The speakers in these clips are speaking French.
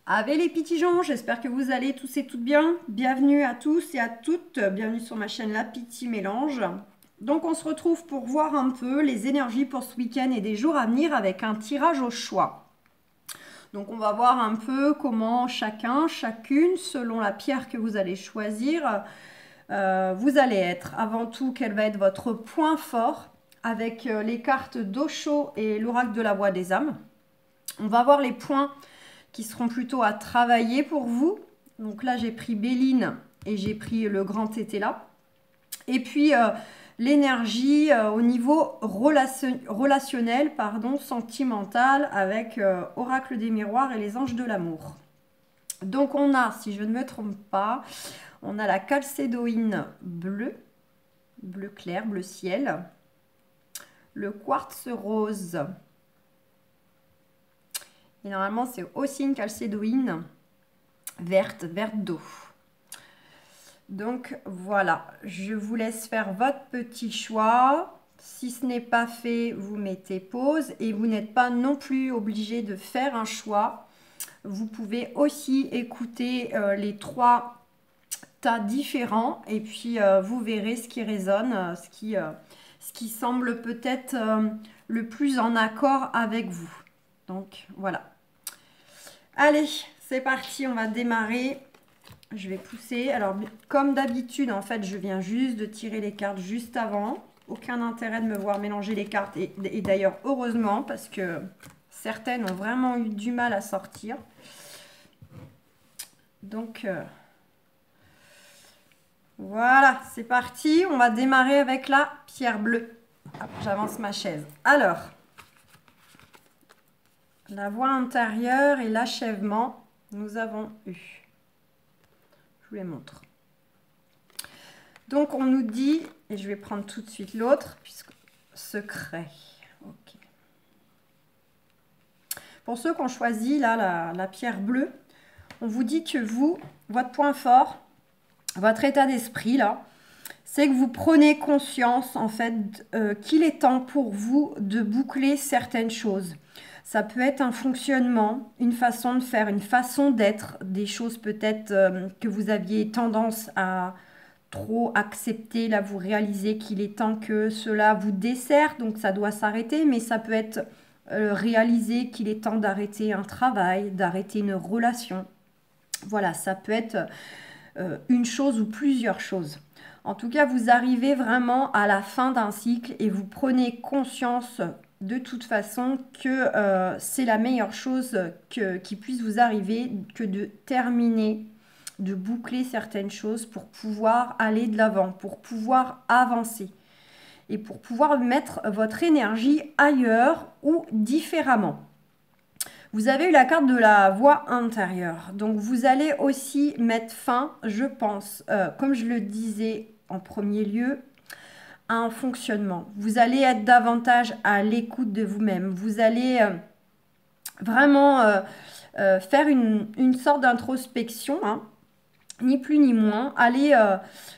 Avec les petits gens, j'espère que vous allez tous et toutes bien. Bienvenue à tous et à toutes, bienvenue sur ma chaîne La Petit Mélange. Donc on se retrouve pour voir un peu les énergies pour ce week-end et des jours à venir avec un tirage au choix. Donc on va voir un peu comment chacun, chacune, selon la pierre que vous allez choisir, vous allez être. Avant tout, quel va être votre point fort avec les cartes d'Osho et l'oracle de la voix des âmes. On va voir les points qui seront plutôt à travailler pour vous. Donc là, j'ai pris Béline et j'ai pris le grand Tétéla. Et puis, l'énergie au niveau relationnel, sentimental, avec Oracle des miroirs et les anges de l'amour. Donc on a, si je ne me trompe pas, on a la calcédoïne bleue, bleu clair, bleu ciel, le quartz rose. Et normalement, c'est aussi une calcédoïne verte, verte d'eau. Donc voilà, je vous laisse faire votre petit choix. Si ce n'est pas fait, vous mettez pause et vous n'êtes pas non plus obligé de faire un choix. Vous pouvez aussi écouter les trois tas différents et puis vous verrez ce qui résonne, ce qui semble peut-être le plus en accord avec vous. Donc voilà. Allez, c'est parti, on va démarrer. Je vais pousser. Alors, comme d'habitude, en fait, je viens juste de tirer les cartes juste avant. Aucun intérêt de me voir mélanger les cartes. Et d'ailleurs, heureusement, parce que certaines ont vraiment eu du mal à sortir. Donc, voilà, c'est parti. On va démarrer avec la pierre bleue. J'avance ma chaise. Alors, la voie intérieure et l'achèvement, nous avons eu. Je vous les montre. Donc, on nous dit, et je vais prendre tout de suite l'autre, puisque secret. Ok. Pour ceux qui ont choisi là, la pierre bleue, on vous dit que vous, votre point fort, votre état d'esprit là, c'est que vous prenez conscience en fait qu'il est temps pour vous de boucler certaines choses. Ça peut être un fonctionnement, une façon de faire, une façon d'être, des choses peut-être que vous aviez tendance à trop accepter. Là, vous réalisez qu'il est temps que cela vous dessert, donc ça doit s'arrêter, mais ça peut être réaliser qu'il est temps d'arrêter un travail, d'arrêter une relation. Voilà, ça peut être une chose ou plusieurs choses. En tout cas, vous arrivez vraiment à la fin d'un cycle et vous prenez conscience de toute façon que c'est la meilleure chose qui puisse vous arriver que de terminer, de boucler certaines choses pour pouvoir aller de l'avant, pour pouvoir avancer et pour pouvoir mettre votre énergie ailleurs ou différemment. Vous avez eu la carte de la voix intérieure. Donc, vous allez aussi mettre fin, je pense, comme je le disais en premier lieu, à un fonctionnement. Vous allez être davantage à l'écoute de vous-même. Vous allez vraiment faire une sorte d'introspection, hein, ni plus ni moins. Allez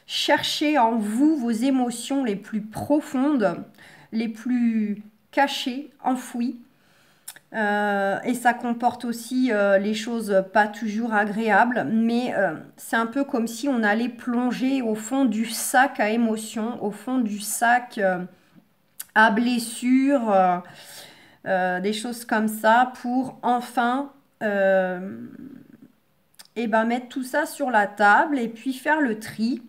chercher en vous vos émotions les plus profondes, les plus cachées, enfouies. Et ça comporte aussi les choses pas toujours agréables, mais c'est un peu comme si on allait plonger au fond du sac à émotions, au fond du sac à blessures, des choses comme ça, pour enfin mettre tout ça sur la table et puis faire le tri,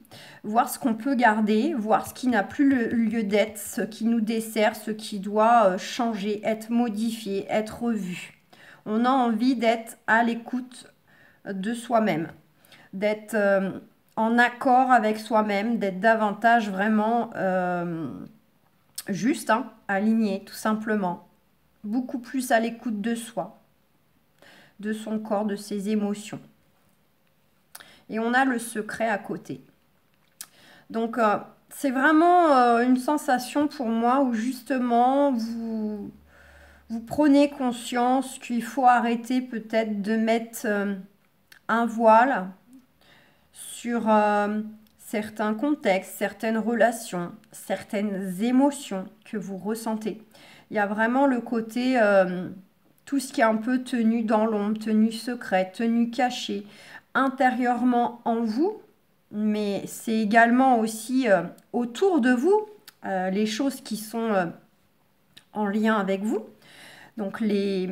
voir ce qu'on peut garder, voir ce qui n'a plus le lieu d'être, ce qui nous dessert, ce qui doit changer, être modifié, être revu. On a envie d'être à l'écoute de soi-même, d'être en accord avec soi-même, d'être davantage vraiment juste, hein, aligné tout simplement. Beaucoup plus à l'écoute de soi, de son corps, de ses émotions. Et on a le secret à côté. Donc, c'est vraiment une sensation pour moi où justement, vous prenez conscience qu'il faut arrêter peut-être de mettre un voile sur certains contextes, certaines relations, certaines émotions que vous ressentez. Il y a vraiment le côté tout ce qui est un peu tenu dans l'ombre, tenu secret, tenu caché, intérieurement en vous, mais c'est également aussi autour de vous, les choses qui sont en lien avec vous. Donc les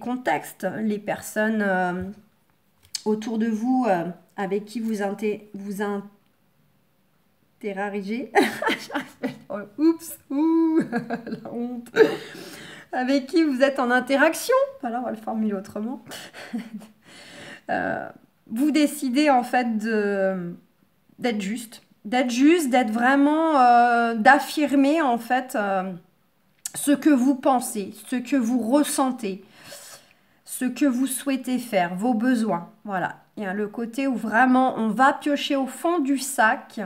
contextes, les personnes autour de vous avec qui vous interagissez. Oups, ouh, la honte. Avec qui vous êtes en interaction. Voilà, on va le formuler autrement. Vous décidez en fait d'être juste, d'être vraiment, d'affirmer en fait ce que vous pensez, ce que vous ressentez, ce que vous souhaitez faire, vos besoins. Voilà, il y a le côté où vraiment on va piocher au fond du sac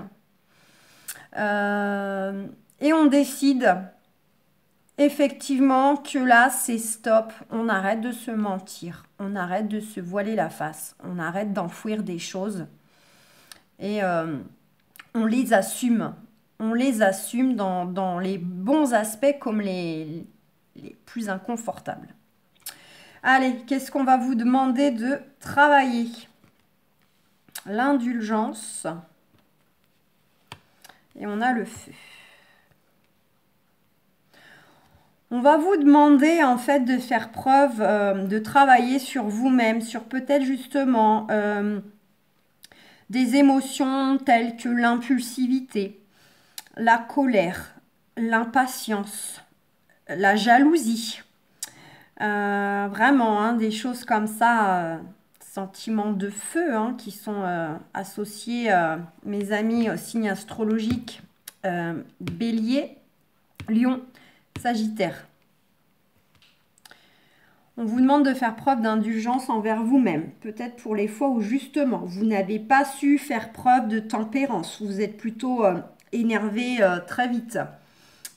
et on décide effectivement que là c'est stop, on arrête de se mentir, on arrête de se voiler la face, on arrête d'enfouir des choses et on les assume. On les assume dans les bons aspects comme les plus inconfortables. Allez, qu'est-ce qu'on va vous demander de travailler? L'indulgence. Et on a le feu. On va vous demander en fait de faire preuve, de travailler sur vous-même, sur peut-être justement des émotions telles que l'impulsivité, la colère, l'impatience, la jalousie. Vraiment, hein, des choses comme ça, sentiments de feu qui sont associés, mes amis, signes astrologiques, Bélier, Lion, Sagittaire. On vous demande de faire preuve d'indulgence envers vous-même. Peut-être pour les fois où justement, vous n'avez pas su faire preuve de tempérance. Vous êtes plutôt énervé très vite.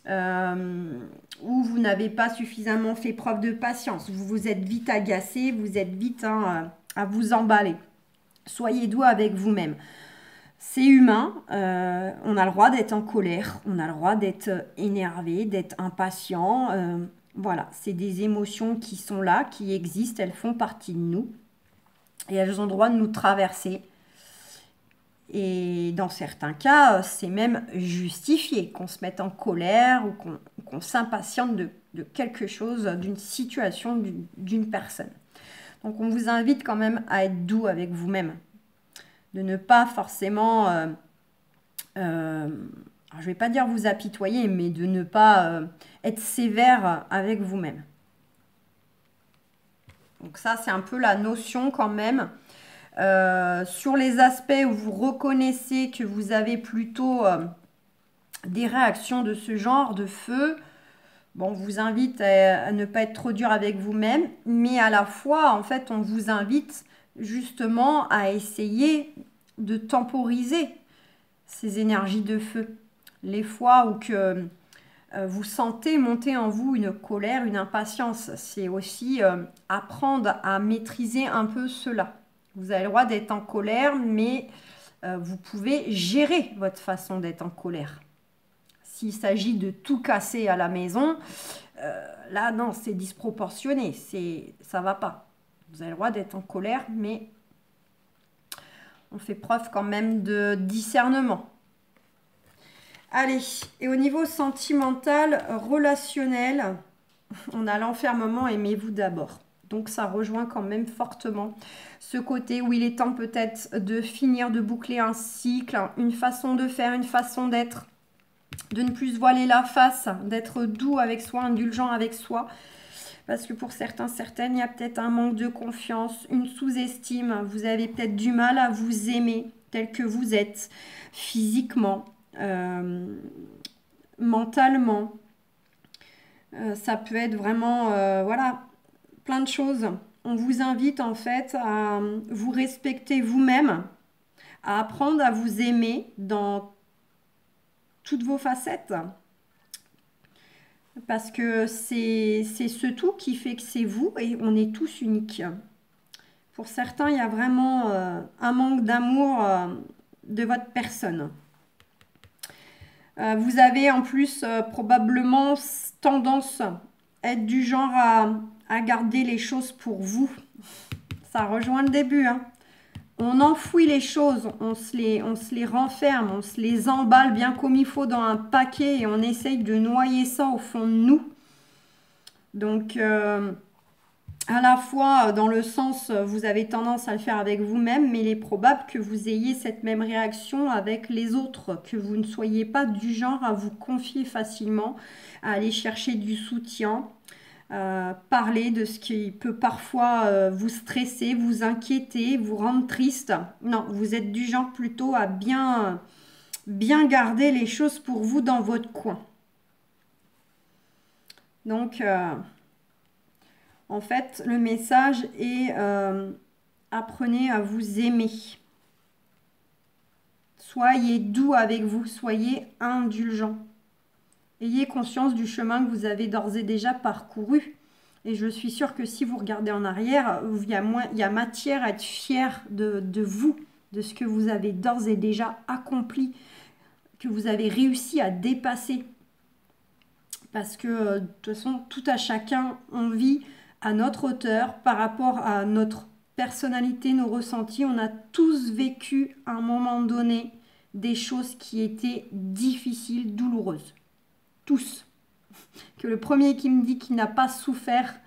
Ou vous n'avez pas suffisamment fait preuve de patience. Vous vous êtes vite agacé, vous êtes vite à vous emballer. Soyez doux avec vous-même. C'est humain, on a le droit d'être en colère, on a le droit d'être énervé, d'être impatient. Voilà, c'est des émotions qui sont là, qui existent, elles font partie de nous. Et elles ont le droit de nous traverser. Et dans certains cas, c'est même justifié qu'on se mette en colère ou qu'on s'impatiente de quelque chose, d'une situation, d'une personne. Donc on vous invite quand même à être doux avec vous-même. De ne pas forcément, je ne vais pas dire vous apitoyer, mais de ne pas être sévère avec vous-même. Donc ça, c'est un peu la notion quand même. Sur les aspects où vous reconnaissez que vous avez plutôt des réactions de ce genre, de feu, bon, on vous invite à ne pas être trop dur avec vous-même, mais à la fois, en fait, on vous invite justement à essayer de temporiser ces énergies de feu. Les fois où que vous sentez monter en vous une colère, une impatience, c'est aussi apprendre à maîtriser un peu cela. Vous avez le droit d'être en colère, mais vous pouvez gérer votre façon d'être en colère. S'il s'agit de tout casser à la maison, là, non, c'est disproportionné, ça ne va pas. Vous avez le droit d'être en colère, mais on fait preuve quand même de discernement. Allez, et au niveau sentimental, relationnel, on a l'enfermement, aimez-vous d'abord. Donc ça rejoint quand même fortement ce côté où il est temps peut-être de finir, de boucler un cycle, une façon de faire, une façon d'être, de ne plus se voiler la face, d'être doux avec soi, indulgent avec soi. Parce que pour certains, certaines, il y a peut-être un manque de confiance, une sous-estime. Vous avez peut-être du mal à vous aimer tel que vous êtes, physiquement, mentalement. Ça peut être vraiment, voilà, plein de choses. On vous invite en fait à vous respecter vous-même, à apprendre à vous aimer dans toutes vos facettes. Parce que c'est ce tout qui fait que c'est vous et on est tous uniques. Pour certains, il y a vraiment un manque d'amour de votre personne. Vous avez en plus probablement tendance à être du genre à garder les choses pour vous. Ça rejoint le début, hein. On enfouit les choses, on se les renferme, on se les emballe bien comme il faut dans un paquet et on essaye de noyer ça au fond de nous. Donc, à la fois, dans le sens, vous avez tendance à le faire avec vous-même, mais il est probable que vous ayez cette même réaction avec les autres, que vous ne soyez pas du genre à vous confier facilement, à aller chercher du soutien. Parler de ce qui peut parfois vous stresser, vous inquiéter, vous rendre triste. Non, vous êtes du genre plutôt à bien garder les choses pour vous dans votre coin. Donc, en fait, le message est apprenez à vous aimer. Soyez doux avec vous, soyez indulgent. Ayez conscience du chemin que vous avez d'ores et déjà parcouru. Et je suis sûre que si vous regardez en arrière, il y a matière à être fier de vous, de ce que vous avez d'ores et déjà accompli, que vous avez réussi à dépasser. Parce que de toute façon, tout à chacun, on vit à notre hauteur par rapport à notre personnalité, nos ressentis. On a tous vécu à un moment donné des choses qui étaient difficiles, douloureuses. Tous. Que le premier qui me dit qu'il n'a pas souffert,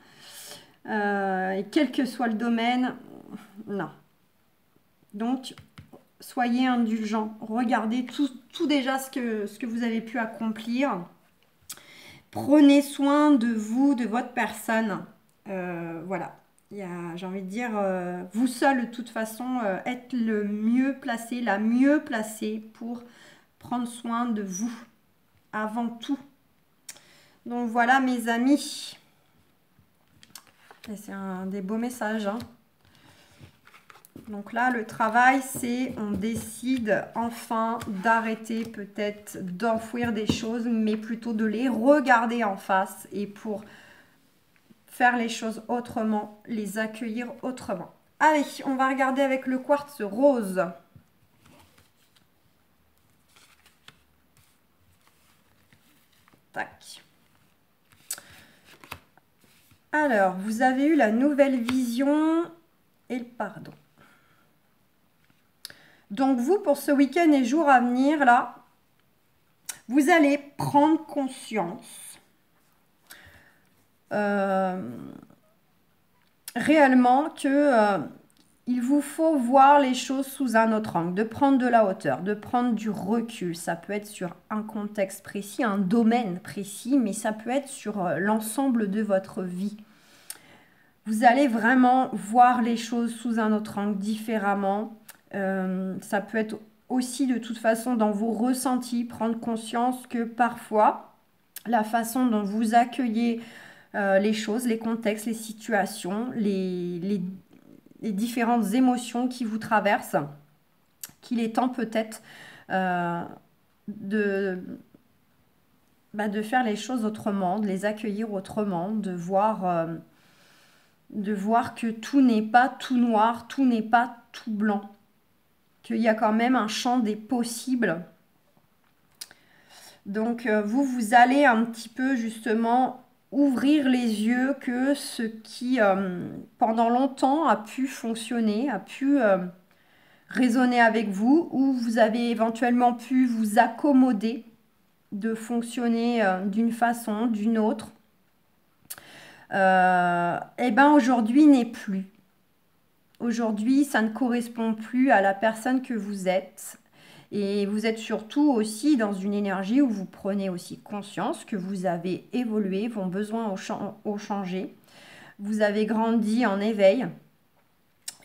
et quel que soit le domaine, non. Donc, soyez indulgents. Regardez tout déjà ce que vous avez pu accomplir. Prenez soin de vous, de votre personne. Voilà. J'ai envie de dire, vous seul, de toute façon, êtes le mieux placé, la mieux placée pour prendre soin de vous. Avant tout. Donc voilà mes amis, c'est un des beaux messages, hein. Donc là le travail c'est on décide enfin d'arrêter peut-être d'enfouir des choses, mais plutôt de les regarder en face et pour faire les choses autrement, les accueillir autrement. Allez, on va regarder avec le quartz rose. Tac. Alors, vous avez eu la nouvelle vision et le pardon. Donc, vous, pour ce week-end et jours à venir, là, vous allez prendre conscience réellement que il vous faut voir les choses sous un autre angle, de prendre de la hauteur, de prendre du recul. Ça peut être sur un contexte précis, un domaine précis, mais ça peut être sur l'ensemble de votre vie. Vous allez vraiment voir les choses sous un autre angle, différemment. Ça peut être aussi de toute façon dans vos ressentis, prendre conscience que parfois, la façon dont vous accueillez les choses, les contextes, les situations, les différentes émotions qui vous traversent, qu'il est temps peut-être de faire les choses autrement, de les accueillir autrement, de voir que tout n'est pas tout noir, tout n'est pas tout blanc, qu'il y a quand même un champ des possibles. Donc vous allez un petit peu justement ouvrir les yeux que ce qui pendant longtemps a pu fonctionner, a pu résonner avec vous, ou vous avez éventuellement pu vous accommoder de fonctionner d'une façon, d'une autre, et ben aujourd'hui n'est plus. Aujourd'hui, ça ne correspond plus à la personne que vous êtes. Et vous êtes surtout aussi dans une énergie où vous prenez aussi conscience que vous avez évolué, vos besoins ont changé. Vous avez grandi en éveil.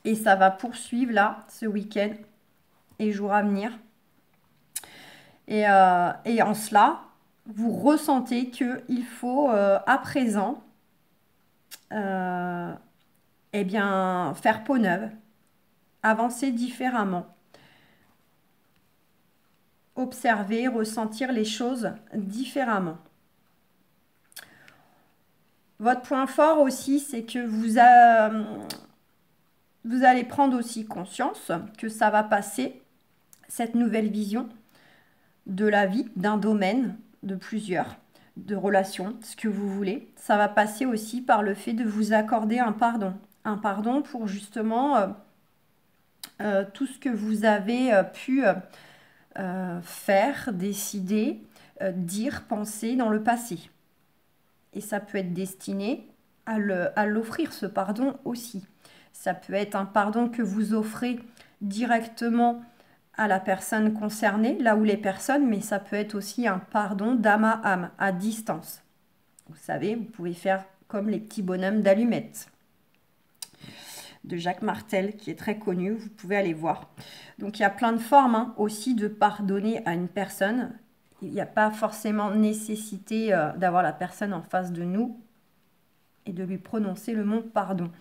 Et ça va poursuivre là, ce week-end et jours à venir. Et en cela, vous ressentez qu'il faut à présent faire peau neuve, avancer différemment. Observer, ressentir les choses différemment. Votre point fort aussi, c'est que vous allez prendre aussi conscience que ça va passer, cette nouvelle vision de la vie, d'un domaine, de plusieurs. de relation, ce que vous voulez. Ça va passer aussi par le fait de vous accorder un pardon. Un pardon pour justement tout ce que vous avez pu faire, décider, dire, penser dans le passé. Et ça peut être destiné à l'offrir, ce pardon aussi. Ça peut être un pardon que vous offrez directement à la personne concernée, là où les personnes, mais ça peut être aussi un pardon d'âme à âme, à distance. Vous savez, vous pouvez faire comme les petits bonhommes d'allumettes de Jacques Martel, qui est très connu, vous pouvez aller voir. Donc il y a plein de formes aussi de pardonner à une personne. Il n'y a pas forcément nécessité d'avoir la personne en face de nous et de lui prononcer le mot pardon.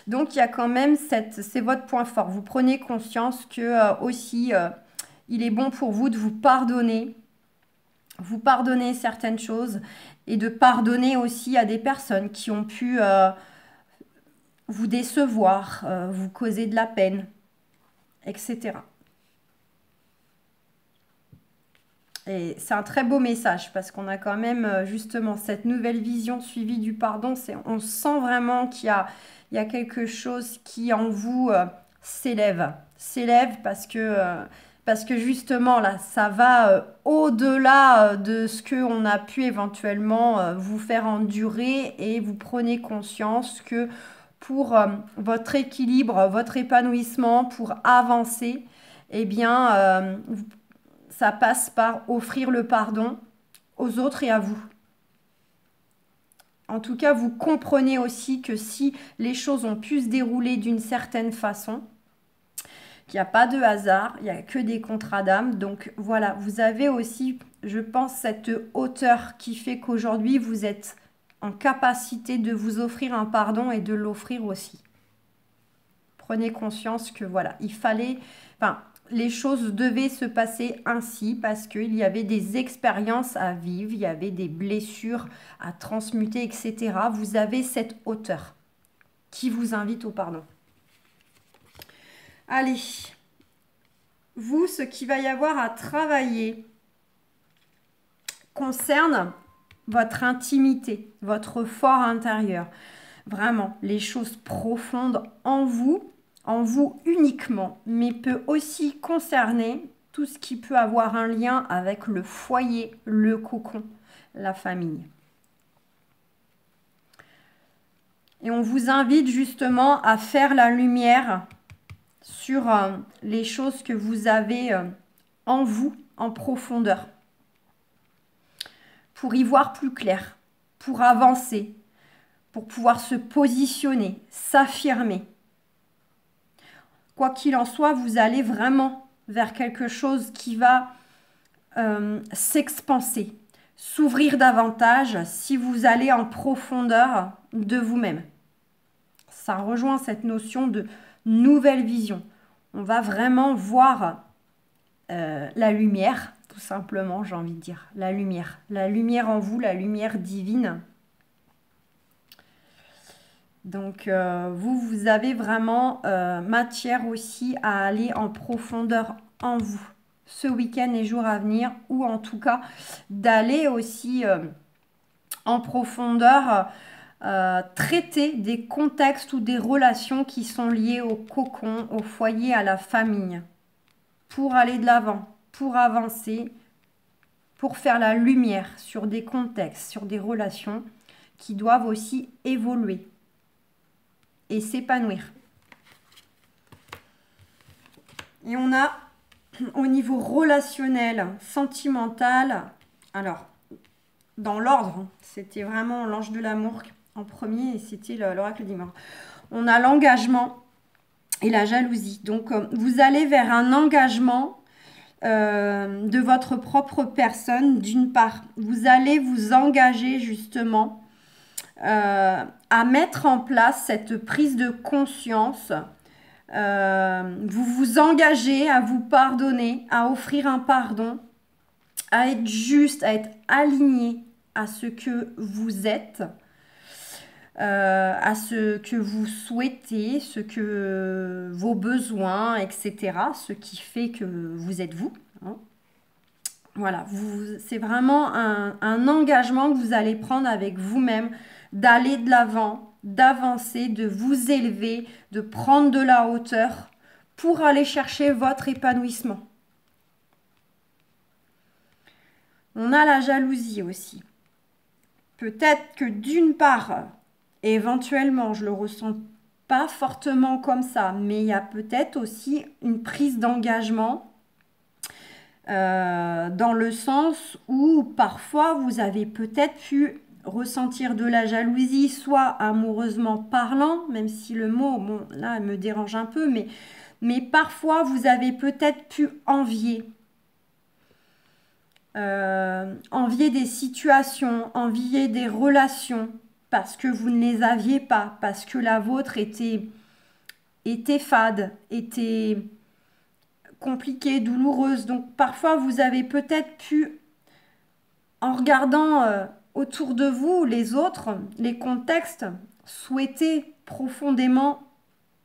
Donc il y a quand même c'est votre point fort. Vous prenez conscience que aussi il est bon pour vous de vous pardonner certaines choses et de pardonner aussi à des personnes qui ont pu vous décevoir, vous causer de la peine, etc. Et c'est un très beau message parce qu'on a quand même justement cette nouvelle vision suivie du pardon. On sent vraiment qu'il y a quelque chose qui en vous s'élève parce que justement là, ça va au-delà de ce qu'on a pu éventuellement vous faire endurer et vous prenez conscience que pour votre équilibre, votre épanouissement, pour avancer, eh bien, ça passe par offrir le pardon aux autres et à vous. En tout cas, vous comprenez aussi que si les choses ont pu se dérouler d'une certaine façon, qu'il n'y a pas de hasard, il n'y a que des contrats d'âme. Donc voilà, vous avez aussi, je pense, cette hauteur qui fait qu'aujourd'hui, vous êtes en capacité de vous offrir un pardon et de l'offrir aussi. Prenez conscience que voilà, les choses devaient se passer ainsi parce qu'il y avait des expériences à vivre, il y avait des blessures à transmuter, etc. Vous avez cette hauteur qui vous invite au pardon. Allez, vous, ce qu'il va y avoir à travailler concerne votre intimité, votre fort intérieur. Vraiment, les choses profondes en vous uniquement, mais peut aussi concerner tout ce qui peut avoir un lien avec le foyer, le cocon, la famille. Et on vous invite justement à faire la lumière sur les choses que vous avez en vous, en profondeur, pour y voir plus clair, pour avancer, pour pouvoir se positionner, s'affirmer. Quoi qu'il en soit, vous allez vraiment vers quelque chose qui va s'expanser, s'ouvrir davantage si vous allez en profondeur de vous-même. Ça rejoint cette notion de nouvelle vision. On va vraiment voir la lumière, tout simplement, j'ai envie de dire. La lumière en vous, la lumière divine. Donc, vous avez vraiment matière aussi à aller en profondeur en vous ce week-end et jours à venir, ou en tout cas d'aller aussi en profondeur traiter des contextes ou des relations qui sont liées au cocon, au foyer, à la famille, pour aller de l'avant, pour avancer, pour faire la lumière sur des contextes, sur des relations qui doivent aussi évoluer et s'épanouir. Et on a au niveau relationnel, sentimental, alors dans l'ordre, c'était vraiment l'ange de l'amour en premier et c'était l'oracle d'Imor. On a l'engagement et la jalousie. Donc vous allez vers un engagement de votre propre personne d'une part. Vous allez vous engager justement à mettre en place cette prise de conscience. Vous vous engagez à vous pardonner, à offrir un pardon, à être juste, à être aligné à ce que vous êtes, à ce que vous souhaitez, ce que vos besoins, etc. Ce qui fait que vous êtes vous. Hein. Voilà, c'est vraiment un engagement que vous allez prendre avec vous-même, d'aller de l'avant, d'avancer, de vous élever, de prendre de la hauteur pour aller chercher votre épanouissement. On a la jalousie aussi. Peut-être que d'une part, éventuellement, je le ressens pas fortement comme ça, mais il y a peut-être aussi une prise d'engagement dans le sens où parfois vous avez peut-être pu ressentir de la jalousie, soit amoureusement parlant, même si le mot, bon, là, me dérange un peu, mais parfois vous avez peut-être pu envier. Envier des situations, envier des relations, parce que vous ne les aviez pas, parce que la vôtre était fade, était compliquée, douloureuse. Donc parfois vous avez peut-être pu, en regardant autour de vous les autres, les contextes, souhaiter profondément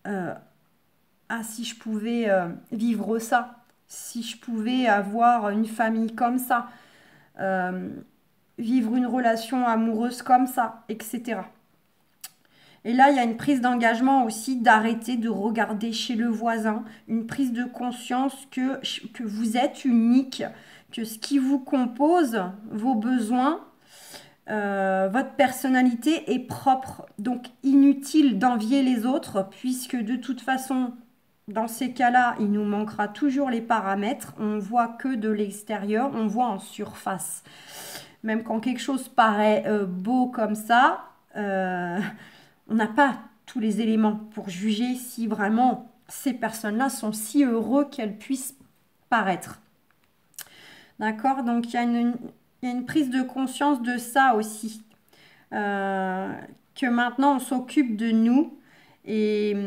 ah, si je pouvais vivre ça, si je pouvais avoir une famille comme ça, vivre une relation amoureuse comme ça, etc. Et là, il y a une prise d'engagement aussi d'arrêter de regarder chez le voisin, une prise de conscience que vous êtes unique, que ce qui vous compose, vos besoins, votre personnalité est propre. Donc inutile d'envier les autres puisque de toute façon, dans ces cas-là, il nous manquera toujours les paramètres. On voit que de l'extérieur, on voit en surface. Même quand quelque chose paraît beau comme ça, on n'a pas tous les éléments pour juger si vraiment ces personnes-là sont si heureux qu'elles puissent paraître. D'accord? Donc il y a une prise de conscience de ça aussi. Que maintenant on s'occupe de nous et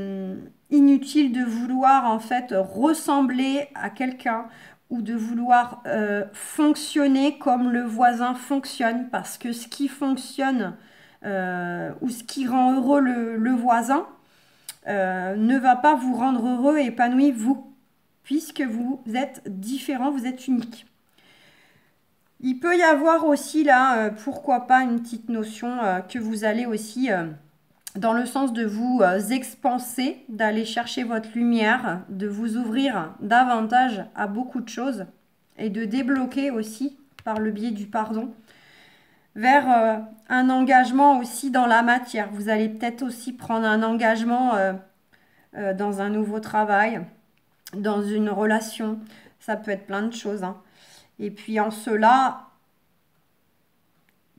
inutile de vouloir en fait ressembler à quelqu'un ou de vouloir fonctionner comme le voisin fonctionne parce que ce qui fonctionne ou ce qui rend heureux le voisin ne va pas vous rendre heureux et épanoui vous puisque vous êtes différent, vous êtes unique. Il peut y avoir aussi là, pourquoi pas, une petite notion que vous allez aussi, dans le sens de vous expanser, d'aller chercher votre lumière, de vous ouvrir davantage à beaucoup de choses et de débloquer aussi, par le biais du pardon, vers un engagement aussi dans la matière. Vous allez peut-être aussi prendre un engagement dans un nouveau travail, dans une relation. Ça peut être plein de choses, hein. Et puis en cela,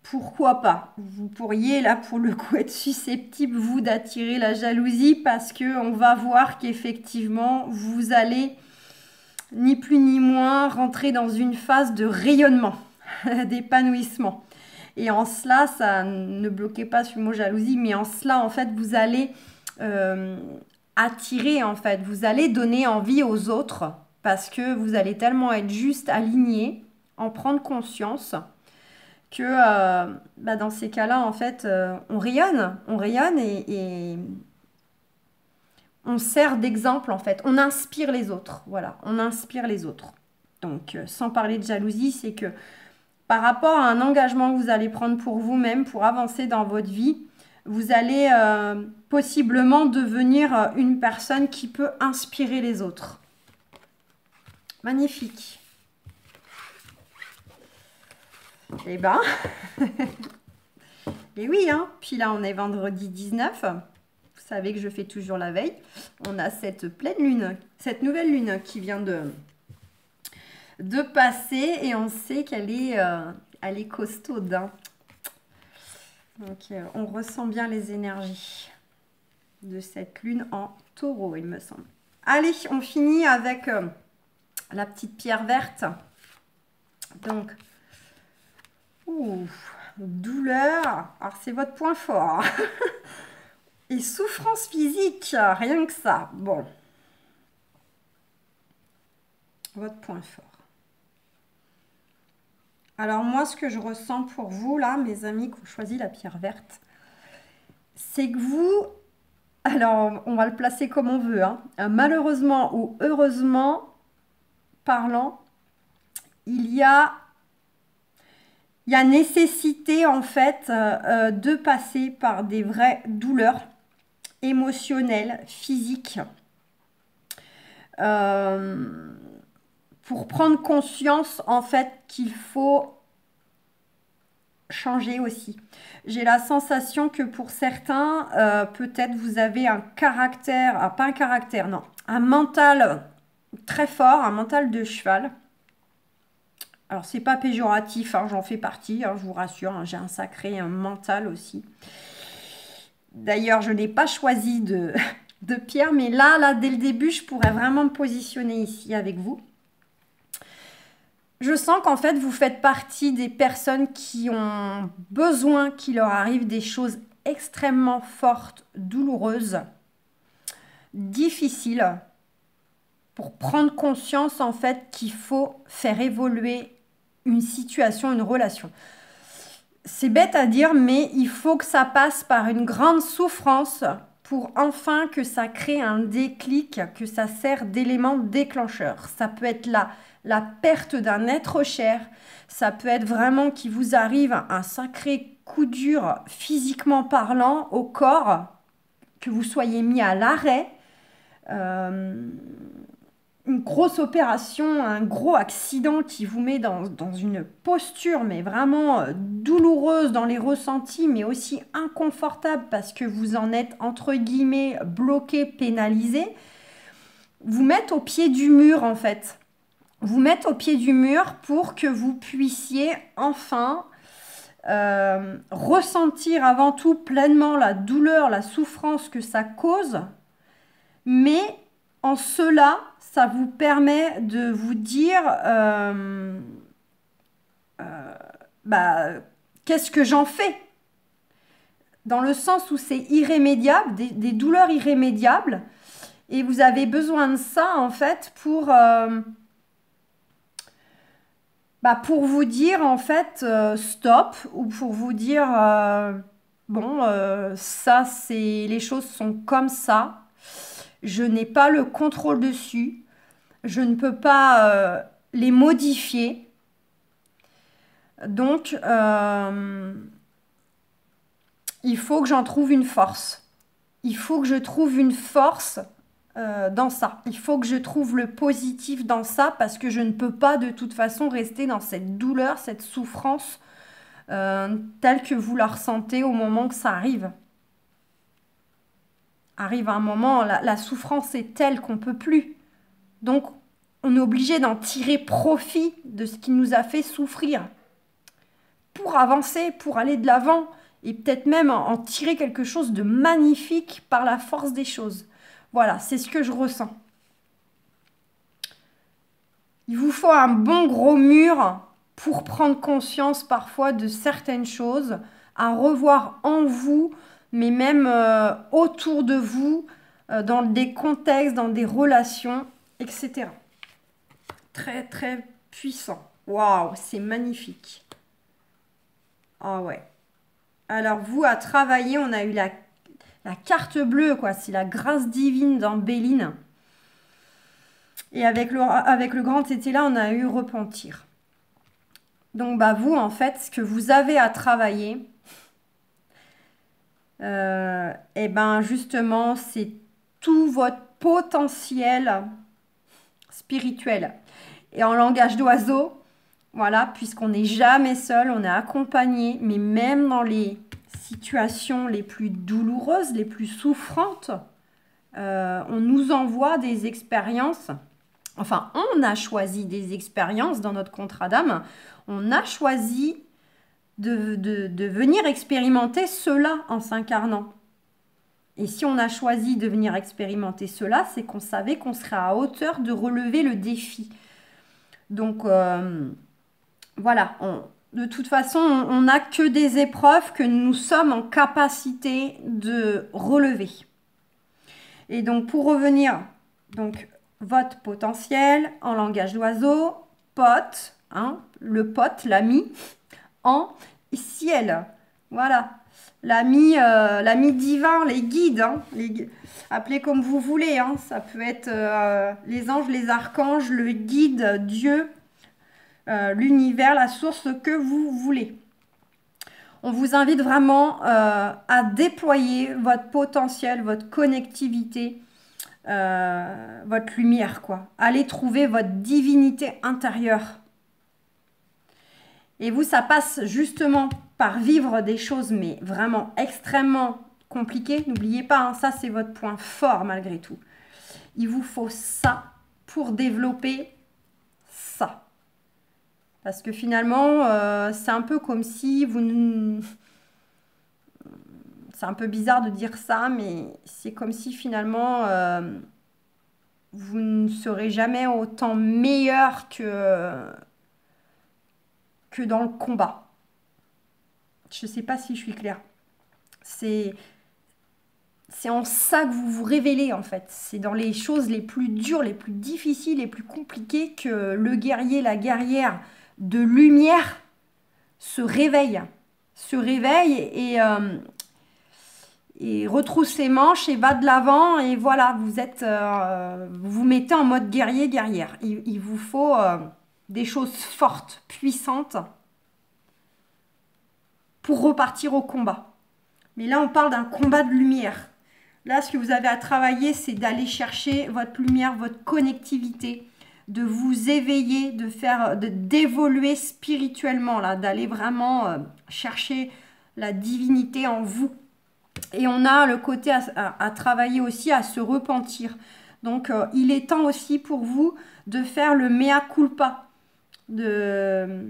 pourquoi pas? Vous pourriez là pour le coup être susceptible, vous, d'attirer la jalousie parce qu'on va voir qu'effectivement, vous allez ni plus ni moins rentrer dans une phase de rayonnement, d'épanouissement. Et en cela, ça ne bloquez pas sur le mot jalousie, mais en cela, en fait, vous allez attirer, en fait, vous allez donner envie aux autres parce que vous allez tellement être juste aligné, en prendre conscience que dans ces cas-là, en fait, on rayonne et on sert d'exemple, en fait. On inspire les autres, voilà, on inspire les autres. Donc, sans parler de jalousie, c'est que par rapport à un engagement que vous allez prendre pour vous-même, pour avancer dans votre vie, vous allez possiblement devenir une personne qui peut inspirer les autres. Magnifique. Eh ben, et oui, hein. Puis là, on est vendredi 19. Vous savez que je fais toujours la veille. On a cette pleine lune, cette nouvelle lune qui vient de passer et on sait qu'elle est, elle est costaude, hein. Donc, on ressent bien les énergies de cette lune en taureau, il me semble. Allez, on finit avec la petite pierre verte. Donc, douleur. Alors, c'est votre point fort. Et souffrance physique, rien que ça. Bon. Votre point fort. Alors, moi, ce que je ressens pour vous, là, mes amis, qui ont choisi la pierre verte, c'est que vous... Alors, on va le placer comme on veut, hein. Malheureusement ou heureusement parlant, il y a nécessité en fait de passer par des vraies douleurs émotionnelles, physiques, pour prendre conscience en fait qu'il faut changer aussi. J'ai la sensation que pour certains, peut-être vous avez un caractère, pas un caractère, non, un mental très fort, un mental de cheval. Alors c'est pas péjoratif, hein, j'en fais partie, hein, je vous rassure, hein, j'ai un sacré mental aussi. D'ailleurs, je n'ai pas choisi de pierre, mais là, dès le début, je pourrais vraiment me positionner ici avec vous. Je sens qu'en fait, vous faites partie des personnes qui ont besoin qu'il leur arrive des choses extrêmement fortes, douloureuses, difficiles, pour prendre conscience en fait qu'il faut faire évoluer une situation, une relation. C'est bête à dire, mais il faut que ça passe par une grande souffrance pour enfin que ça crée un déclic, que ça sert d'élément déclencheur. Ça peut être la perte d'un être cher, ça peut être vraiment qu'il vous arrive un sacré coup dur physiquement parlant au corps, que vous soyez mis à l'arrêt, une grosse opération, un gros accident qui vous met dans une posture mais vraiment douloureuse dans les ressentis, mais aussi inconfortable parce que vous en êtes entre guillemets bloqué, pénalisé, vous mettre au pied du mur en fait. Vous mettre au pied du mur pour que vous puissiez enfin ressentir avant tout pleinement la douleur, la souffrance que ça cause, mais en cela, ça vous permet de vous dire qu'est-ce que j'en fais? Dans le sens où c'est irrémédiable, des douleurs irrémédiables, et vous avez besoin de ça en fait pour vous dire en fait stop, ou pour vous dire ça c'est, les choses sont comme ça, je n'ai pas le contrôle dessus, je ne peux pas les modifier, donc il faut que j'en trouve une force, il faut que je trouve une force dans ça. Il faut que je trouve le positif dans ça parce que je ne peux pas de toute façon rester dans cette douleur, cette souffrance telle que vous la ressentez au moment que ça arrive. Arrive un moment, la souffrance est telle qu'on ne peut plus. Donc, on est obligé d'en tirer profit de ce qui nous a fait souffrir pour avancer, pour aller de l'avant et peut-être même en tirer quelque chose de magnifique par la force des choses. Voilà, c'est ce que je ressens. Il vous faut un bon gros mur pour prendre conscience parfois de certaines choses, à revoir en vous, mais même autour de vous, dans des contextes, dans des relations, etc. Très, très puissant. Waouh, c'est magnifique. Ah ouais. Alors vous, à travailler, on a eu la carte bleue, quoi, c'est la grâce divine dans Béline. Et avec le grand tété là, on a eu repentir. Donc vous, en fait, ce que vous avez à travailler, justement, c'est tout votre potentiel spirituel. Et en langage d'oiseau, voilà, puisqu'on n'est jamais seul, on est accompagné, mais même dans les situations les plus douloureuses, les plus souffrantes, on nous envoie des expériences. Enfin, on a choisi des expériences dans notre contrat d'âme. On a choisi de venir expérimenter cela en s'incarnant. Et si on a choisi de venir expérimenter cela, c'est qu'on savait qu'on serait à hauteur de relever le défi. Donc, voilà, de toute façon, on n'a que des épreuves que nous sommes en capacité de relever. Et donc, pour revenir, donc, votre potentiel en langage d'oiseau, pote, hein, le pote, l'ami, en ciel. Voilà, l'ami divin, les guides, hein, appelez comme vous voulez, hein, ça peut être les anges, les archanges, le guide, Dieu. l'univers, la source que vous voulez. On vous invite vraiment à déployer votre potentiel, votre connectivité, votre lumière, quoi. Allez trouver votre divinité intérieure. Et vous, ça passe justement par vivre des choses, mais vraiment extrêmement compliquées. N'oubliez pas, hein, ça c'est votre point fort malgré tout. Il vous faut ça pour développer ça. Parce que finalement, c'est un peu comme si vous... C'est un peu bizarre de dire ça, mais c'est comme si finalement, vous ne serez jamais autant meilleur que dans le combat. Je ne sais pas si je suis claire. C'est en ça que vous vous révélez en fait. C'est dans les choses les plus dures, les plus difficiles, les plus compliquées que le guerrier, la guerrière de lumière se réveille. Et retrousse ses manches et va de l'avant. Et voilà, vous vous mettez en mode guerrier, guerrière. Il vous faut des choses fortes, puissantes pour repartir au combat. Mais là, on parle d'un combat de lumière. Là, ce que vous avez à travailler, c'est d'aller chercher votre lumière, votre connectivité, de vous éveiller, d'évoluer spirituellement, là, d'aller vraiment chercher la divinité en vous. Et on a le côté à travailler aussi, à se repentir. Donc, il est temps aussi pour vous de faire le mea culpa de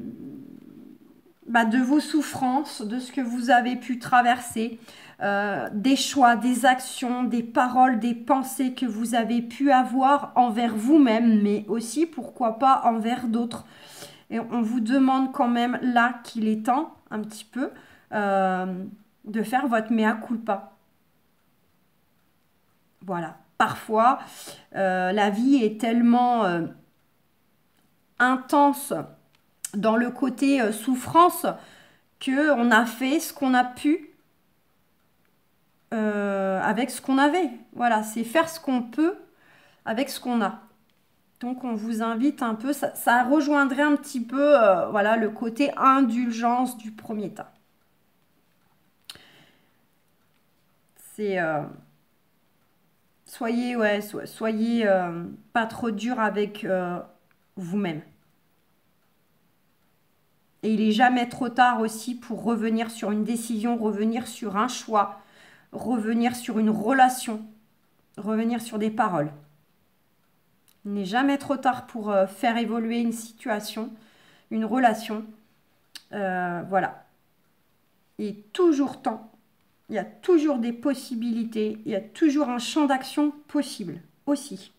vos souffrances, de ce que vous avez pu traverser, des choix, des actions, des paroles, des pensées que vous avez pu avoir envers vous-même, mais aussi, pourquoi pas, envers d'autres. Et on vous demande quand même là qu'il est temps, un petit peu, de faire votre mea culpa. Voilà. Parfois, la vie est tellement intense dans le côté souffrance qu'on a fait ce qu'on a pu avec ce qu'on avait. Voilà, c'est faire ce qu'on peut avec ce qu'on a. Donc, on vous invite un peu, ça rejoindrait un petit peu voilà, le côté indulgence du premier tas. C'est... soyez pas trop dur avec vous-même. Et il n'est jamais trop tard aussi pour revenir sur une décision, revenir sur un choix, revenir sur une relation, revenir sur des paroles. Il n'est jamais trop tard pour faire évoluer une situation, une relation. Voilà. Il est toujours temps. Il y a toujours des possibilités. Il y a toujours un champ d'action possible aussi.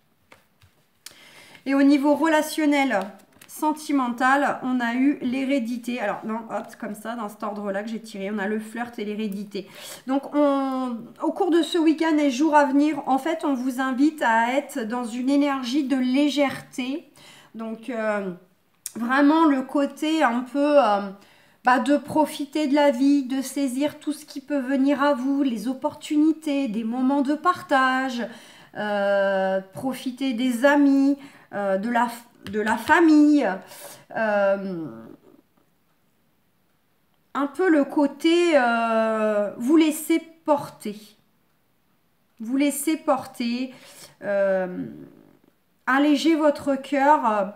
Et au niveau relationnel, sentimental, on a eu l'hérédité. Alors, non, hop, comme ça, dans cet ordre-là que j'ai tiré, on a le flirt et l'hérédité. Donc, au cours de ce week-end et jours à venir, en fait, on vous invite à être dans une énergie de légèreté. Donc, vraiment le côté un peu de profiter de la vie, de saisir tout ce qui peut venir à vous, les opportunités, des moments de partage, profiter des amis, de la famille, un peu le côté vous laisser porter. Vous laisser porter, alléger votre cœur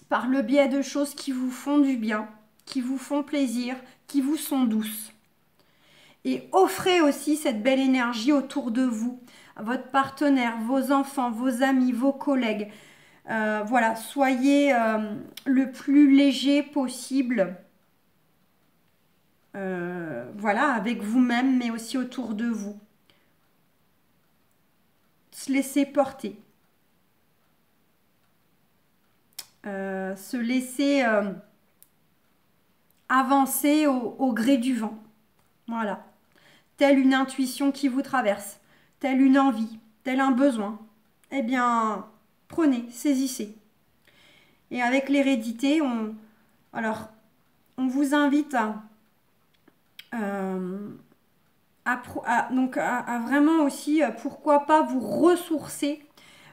par le biais de choses qui vous font du bien, qui vous font plaisir, qui vous sont douces. Et offrez aussi cette belle énergie autour de vous, à votre partenaire, vos enfants, vos amis, vos collègues. Voilà, soyez le plus léger possible. Voilà, avec vous-même, mais aussi autour de vous. Se laisser porter. Se laisser avancer au gré du vent. Voilà. Telle une intuition qui vous traverse, telle une envie, tel un besoin. Eh bien, prenez, saisissez. Et avec l'hérédité, on vous invite à vraiment aussi, pourquoi pas, vous ressourcer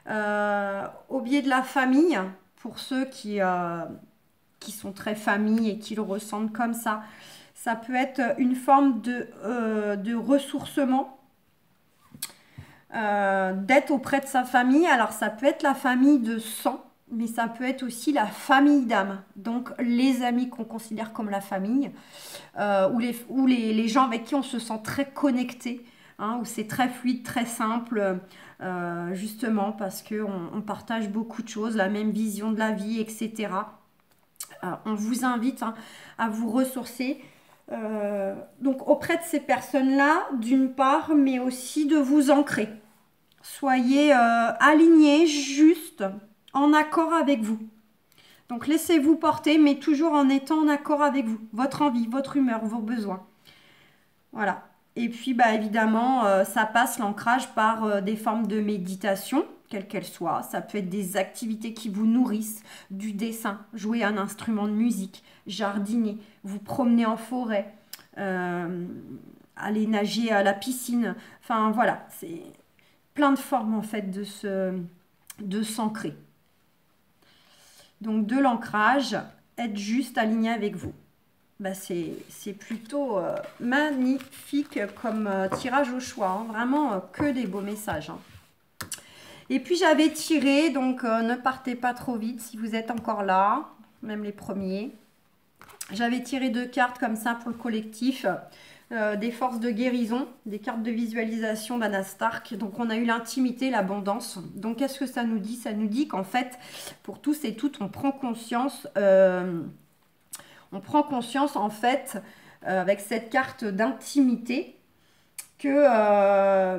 au biais de la famille, pour ceux qui qui sont très famille et qui le ressentent comme ça. Ça peut être une forme de ressourcement, d'être auprès de sa famille. Alors ça peut être la famille de sang, mais ça peut être aussi la famille d'âme. Donc les amis qu'on considère comme la famille, ou les gens avec qui on se sent très connecté, hein, où c'est très fluide, très simple, justement parce qu'on partage beaucoup de choses, la même vision de la vie, etc. On vous invite, hein, à vous ressourcer. Donc auprès de ces personnes-là, d'une part, mais aussi de vous ancrer. Soyez alignés, juste, en accord avec vous. Donc laissez-vous porter, mais toujours en étant en accord avec vous, votre envie, votre humeur, vos besoins. Voilà. Et puis bah, évidemment, ça passe l'ancrage par des formes de méditation, quelles qu'elles soient. Ça peut être des activités qui vous nourrissent, du dessin, jouer un instrument de musique, jardiner, vous promener en forêt, aller nager à la piscine. Enfin voilà, c'est plein de formes en fait de s'ancrer. Donc de l'ancrage, être juste aligné avec vous. Bah c'est plutôt magnifique comme tirage au choix, hein. Vraiment que des beaux messages, hein. Et puis j'avais tiré, donc ne partez pas trop vite si vous êtes encore là, même les premiers. J'avais tiré 2 cartes comme ça pour le collectif, des forces de guérison, des cartes de visualisation d'Anna Stark. Donc on a eu l'intimité, l'abondance. Donc qu'est-ce que ça nous dit? Ça nous dit qu'en fait, pour tous et toutes, on prend conscience en fait, avec cette carte d'intimité, que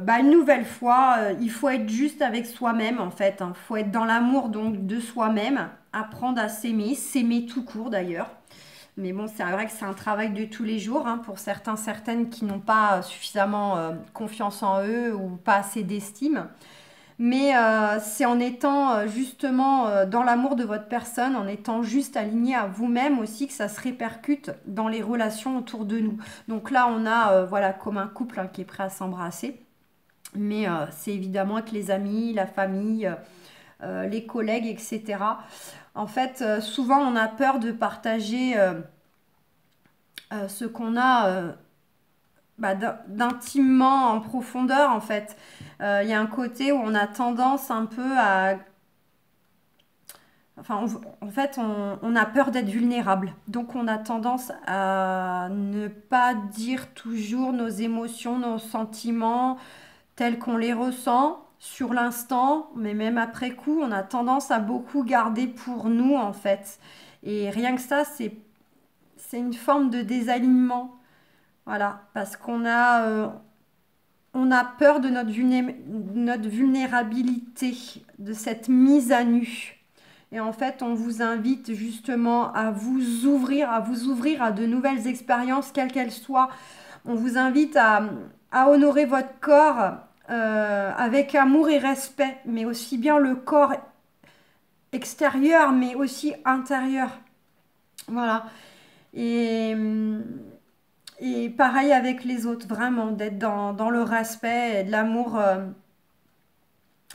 une nouvelle fois, il faut être juste avec soi-même en fait, hein. Il faut être dans l'amour donc de soi-même, apprendre à s'aimer tout court d'ailleurs. Mais bon, c'est vrai que c'est un travail de tous les jours, hein, pour certains, certaines qui n'ont pas suffisamment confiance en eux ou pas assez d'estime. Mais c'est en étant justement dans l'amour de votre personne, en étant juste aligné à vous-même aussi, que ça se répercute dans les relations autour de nous. Donc là, on a voilà, comme un couple, hein, qui est prêt à s'embrasser. Mais c'est évidemment avec les amis, la famille, les collègues, etc. En fait, souvent, on a peur de partager ce qu'on a d'intimement en profondeur, en fait. Il y a un côté où on a tendance un peu à... Enfin, en fait, on a peur d'être vulnérable. Donc, on a tendance à ne pas dire toujours nos émotions, nos sentiments tels qu'on les ressent sur l'instant, mais même après coup, on a tendance à beaucoup garder pour nous, en fait. Et rien que ça, c'est une forme de désalignement. Voilà, parce on a peur de notre vulnérabilité, de cette mise à nu. Et en fait, on vous invite justement à vous ouvrir à de nouvelles expériences, quelles qu'elles soient. On vous invite à honorer votre corps avec amour et respect, mais aussi bien le corps extérieur, mais aussi intérieur. Voilà. Et pareil avec les autres, vraiment, d'être dans le respect et de l'amour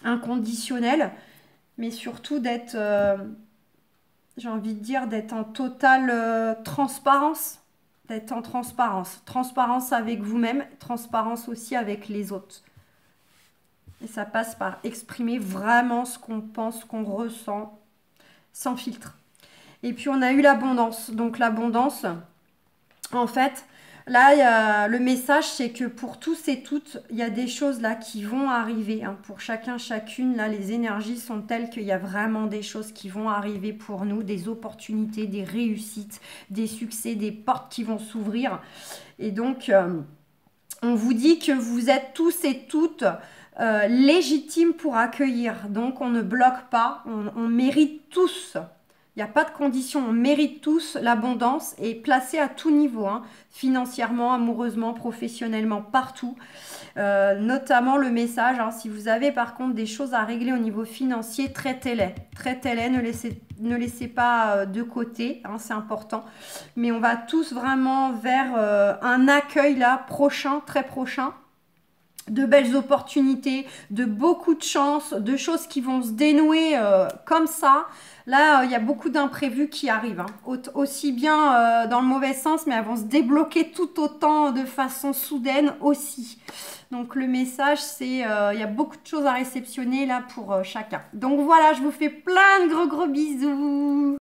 inconditionnel, mais surtout d'être, j'ai envie de dire, d'être en totale transparence, d'être en transparence. Transparence avec vous-même, transparence aussi avec les autres. Et ça passe par exprimer vraiment ce qu'on pense, ce qu'on ressent, sans filtre. Et puis on a eu l'abondance. Donc l'abondance, en fait, là, le message, c'est que pour tous et toutes, il y a des choses là qui vont arriver, hein. Pour chacun, chacune, là, les énergies sont telles qu'il y a vraiment des choses qui vont arriver pour nous, des opportunités, des réussites, des succès, des portes qui vont s'ouvrir. Et donc, on vous dit que vous êtes tous et toutes légitimes pour accueillir. Donc, on ne bloque pas, on mérite tous. Il n'y a pas de condition, on mérite tous l'abondance et placée à tout niveau, hein, financièrement, amoureusement, professionnellement, partout. Notamment le message, hein, si vous avez par contre des choses à régler au niveau financier, traitez-les. Traitez-les, ne laissez pas de côté, hein, c'est important. Mais on va tous vraiment vers un accueil là, prochain, très prochain, de belles opportunités, de beaucoup de chance, de choses qui vont se dénouer comme ça. Là, il y a beaucoup d'imprévus qui arrivent, hein. Aussi bien dans le mauvais sens, mais elles vont se débloquer tout autant de façon soudaine aussi. Donc le message, c'est il y a beaucoup de choses à réceptionner là pour chacun. Donc voilà, je vous fais plein de gros bisous.